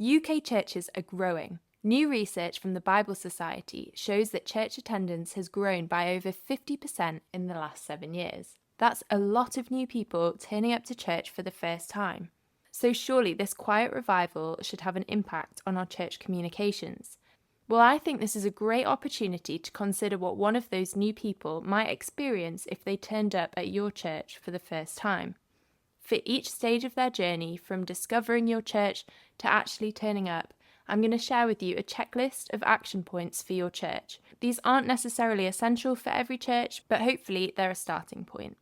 UK churches are growing. New research from the Bible Society shows that church attendance has grown by over 50% in the last 7 years. That's a lot of new people turning up to church for the first time. So surely this quiet revival should have an impact on our church communications. Well, I think this is a great opportunity to consider what one of those new people might experience if they turned up at your church for the first time. For each stage of their journey, from discovering your church to actually turning up, I'm going to share with you a checklist of action points for your church. These aren't necessarily essential for every church, but hopefully they're a starting point.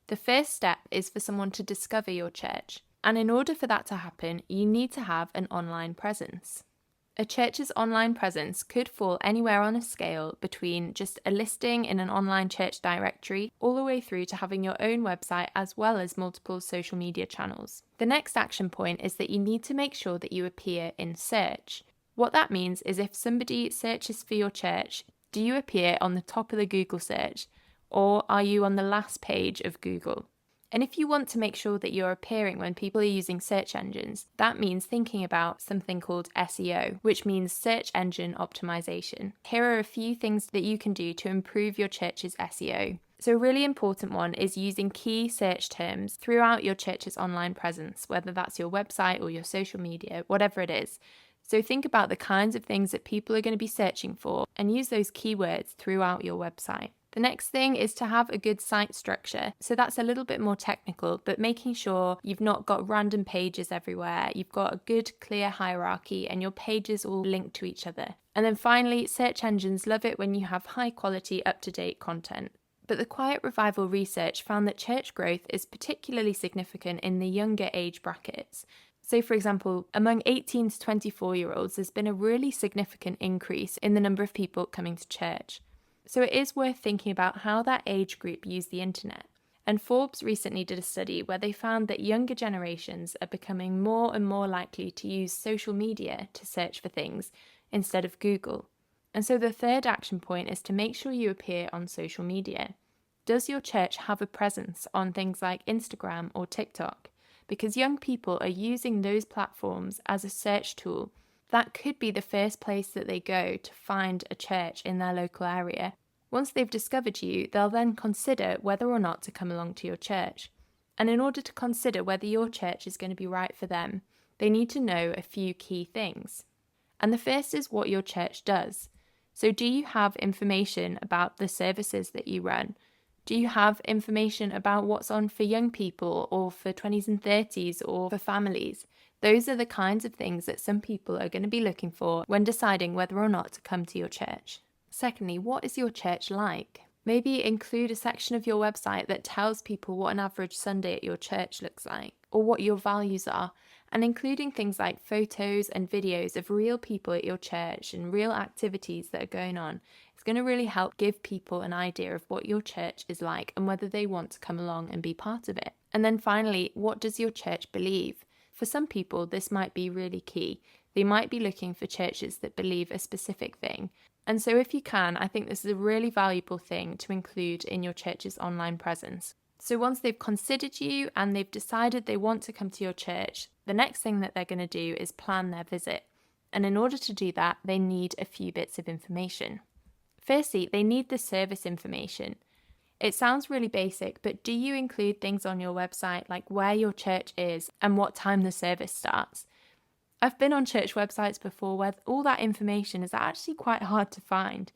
The first step is for someone to discover your church, and in order for that to happen, you need to have an online presence. A church's online presence could fall anywhere on a scale between just a listing in an online church directory all the way through to having your own website as well as multiple social media channels. The next action point is that you need to make sure that you appear in search. What that means is if somebody searches for your church, do you appear on the top of the Google search, or are you on the last page of Google? And if you want to make sure that you're appearing when people are using search engines, that means thinking about something called SEO, which means search engine optimization. Here are a few things that you can do to improve your church's SEO. So a really important one is using key search terms throughout your church's online presence, whether that's your website or your social media, whatever it is. So think about the kinds of things that people are going to be searching for and use those keywords throughout your website. The next thing is to have a good site structure. So that's a little bit more technical, but making sure you've not got random pages everywhere. You've got a good, clear hierarchy and your pages all linked to each other. And then finally, search engines love it when you have high quality, up-to-date content. But the Quiet Revival research found that church growth is particularly significant in the younger age brackets. So for example, among 18 to 24-year-olds, there's been a really significant increase in the number of people coming to church. So it is worth thinking about how that age group use the internet. And Forbes recently did a study where they found that younger generations are becoming more and more likely to use social media to search for things instead of Google. And so the third action point is to make sure you appear on social media. Does your church have a presence on things like Instagram or TikTok? Because young people are using those platforms as a search tool. That could be the first place that they go to find a church in their local area. Once they've discovered you, they'll then consider whether or not to come along to your church. And in order to consider whether your church is going to be right for them, they need to know a few key things. And the first is what your church does. So do you have information about the services that you run? Do you have information about what's on for young people or for 20s and 30s or for families? Those are the kinds of things that some people are going to be looking for when deciding whether or not to come to your church. Secondly, what is your church like? Maybe include a section of your website that tells people what an average Sunday at your church looks like, or what your values are, and including things like photos and videos of real people at your church and real activities that are going on. It's going to really help give people an idea of what your church is like and whether they want to come along and be part of it. And then finally, what does your church believe? For some people, this might be really key. They might be looking for churches that believe a specific thing. And so if you can, I think this is a really valuable thing to include in your church's online presence. So once they've considered you and they've decided they want to come to your church, the next thing that they're going to do is plan their visit. And in order to do that, they need a few bits of information. Firstly, they need the service information. It sounds really basic, but do you include things on your website like where your church is and what time the service starts? I've been on church websites before where all that information is actually quite hard to find.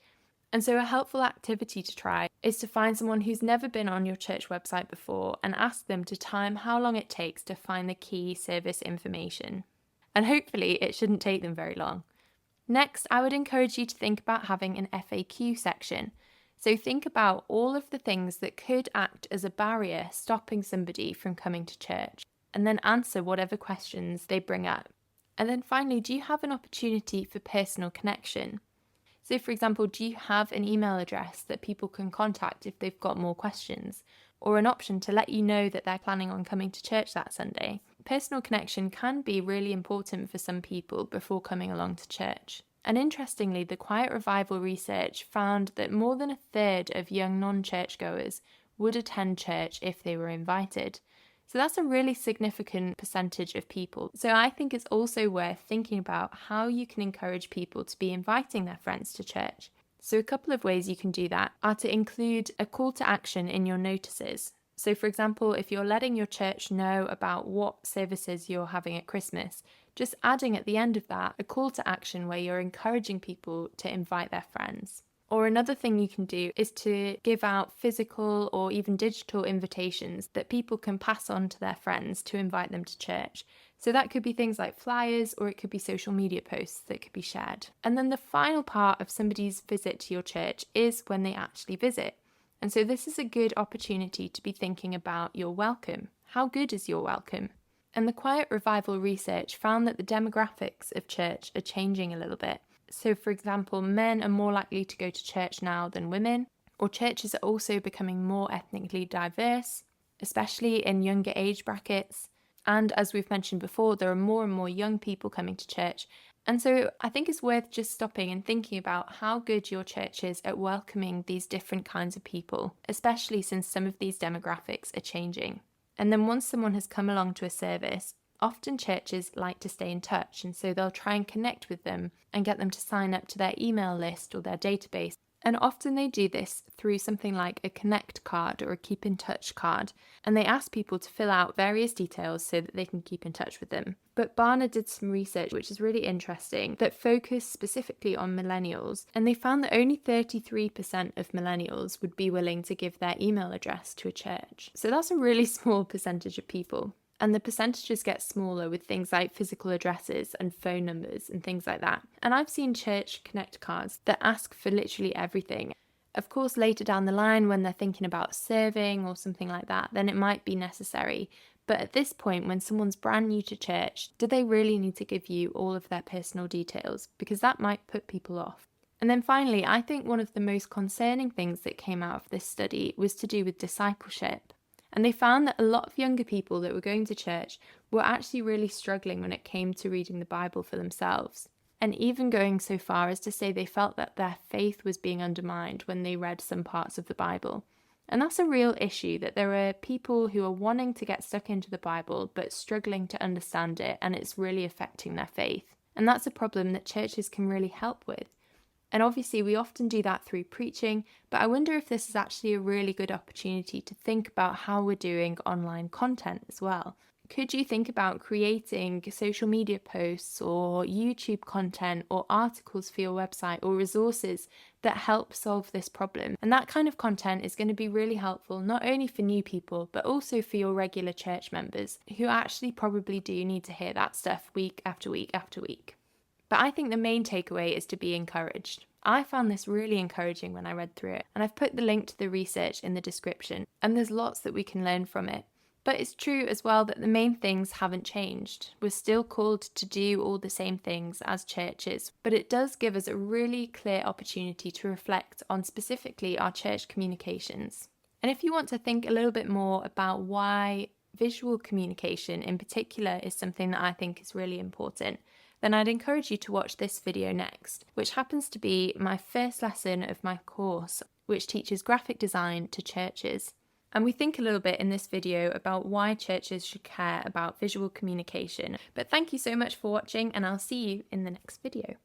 And so a helpful activity to try is to find someone who's never been on your church website before and ask them to time how long it takes to find the key service information. And hopefully it shouldn't take them very long. Next, I would encourage you to think about having an FAQ section. So think about all of the things that could act as a barrier stopping somebody from coming to church, and then answer whatever questions they bring up. And then finally, do you have an opportunity for personal connection? So for example, do you have an email address that people can contact if they've got more questions, or an option to let you know that they're planning on coming to church that Sunday? Personal connection can be really important for some people before coming along to church. And interestingly, the Quiet Revival research found that more than a third of young non-churchgoers would attend church if they were invited. So that's a really significant percentage of people. So I think it's also worth thinking about how you can encourage people to be inviting their friends to church. So a couple of ways you can do that are to include a call to action in your notices. So for example, if you're letting your church know about what services you're having at Christmas, just adding at the end of that a call to action where you're encouraging people to invite their friends. Or another thing you can do is to give out physical or even digital invitations that people can pass on to their friends to invite them to church. So that could be things like flyers, or it could be social media posts that could be shared. And then the final part of somebody's visit to your church is when they actually visit. And so this is a good opportunity to be thinking about your welcome. How good is your welcome? And the Quiet Revival research found that the demographics of church are changing a little bit. So, for example, men are more likely to go to church now than women, or churches are also becoming more ethnically diverse, especially in younger age brackets. And as we've mentioned before, there are more and more young people coming to church. And so I think it's worth just stopping and thinking about how good your church is at welcoming these different kinds of people, especially since some of these demographics are changing. And then once someone has come along to a service, often churches like to stay in touch, and so they'll try and connect with them and get them to sign up to their email list or their database. And often they do this through something like a connect card or a keep in touch card. And they ask people to fill out various details so that they can keep in touch with them. But Barna did some research, which is really interesting, that focused specifically on millennials. And they found that only 33% of millennials would be willing to give their email address to a church. So that's a really small percentage of people. And the percentages get smaller with things like physical addresses and phone numbers and things like that. And I've seen church connect cards that ask for literally everything. Of course, later down the line, when they're thinking about serving or something like that, then it might be necessary. But at this point, when someone's brand new to church, do they really need to give you all of their personal details? Because that might put people off. And then finally, I think one of the most concerning things that came out of this study was to do with discipleship. And they found that a lot of younger people that were going to church were actually really struggling when it came to reading the Bible for themselves. And even going so far as to say they felt that their faith was being undermined when they read some parts of the Bible. And that's a real issue, that there are people who are wanting to get stuck into the Bible but struggling to understand it, and it's really affecting their faith. And that's a problem that churches can really help with. And obviously we often do that through preaching, but I wonder if this is actually a really good opportunity to think about how we're doing online content as well. Could you think about creating social media posts or YouTube content or articles for your website or resources that help solve this problem? And that kind of content is going to be really helpful, not only for new people, but also for your regular church members who actually probably do need to hear that stuff week after week after week. But I think the main takeaway is to be encouraged. I found this really encouraging when I read through it, and I've put the link to the research in the description, and there's lots that we can learn from it. But it's true as well that the main things haven't changed. We're still called to do all the same things as churches, but it does give us a really clear opportunity to reflect on specifically our church communications. And if you want to think a little bit more about why visual communication in particular is something that I think is really important, then I'd encourage you to watch this video next, which happens to be my first lesson of my course, which teaches graphic design to churches. And we think a little bit in this video about why churches should care about visual communication. But thank you so much for watching, and I'll see you in the next video.